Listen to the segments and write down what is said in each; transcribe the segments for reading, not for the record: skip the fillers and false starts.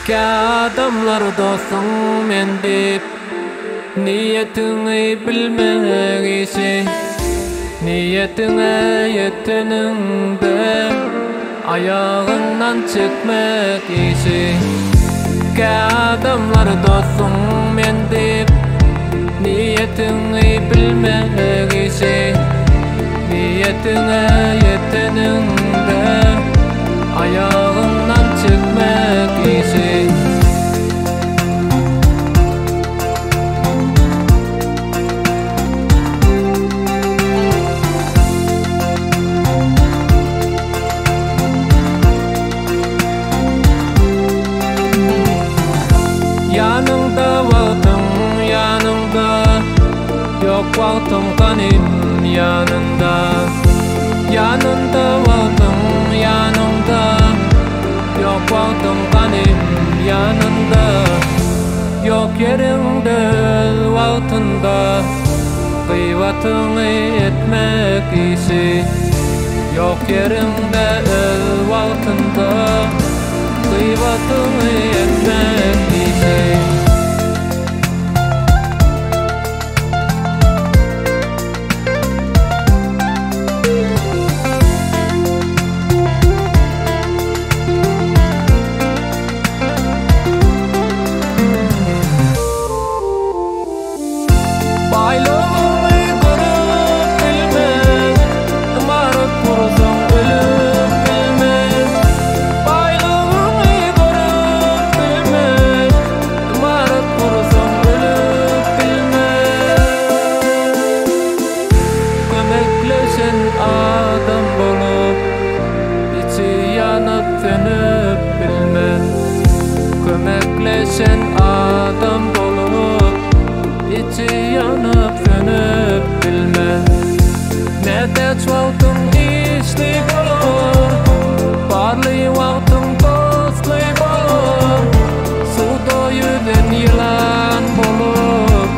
Adamlar dostum men dep niyetini bilmegisi, niyetine yeteninde ayağından çıkmak işi. Adamlar dostum men dep niyetini bilmegisi, niyetine yeteninde ayağından çıkmak işi. Yanımda vardın, yanımda yok vardın kanim yanında. Yanında vardın, yanımda yok vardın kanim yanında. Yok yerinde vaktında kıyvatını etmek işi. Yok yerinde vaktında kıyvatını etmek işi. Adam bolup içi yanıp sönüp bilme. Kömekleşen adam bolup içi yanıp sönüp bilme. Nerede çoğaltın işli bolur, barlı vaktın dostlı bolur. Suda yüzen yılan bolup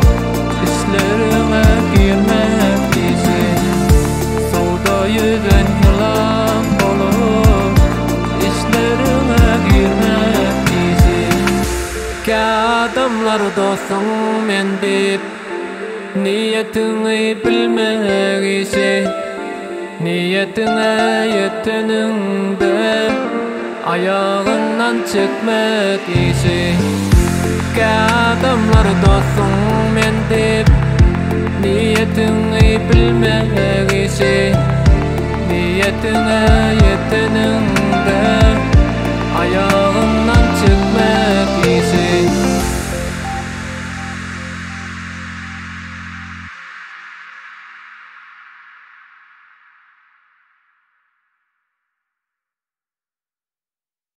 işlerine girmek işi. Yüzen yılan bolup işlerine girmek işi. Adamlar dostum men dep niyetini bilmek işi, niyetine yeteninde ayağından çıkmak işi. Adamlar dostum men dep niyetini bilmek işi, niyetine yetenin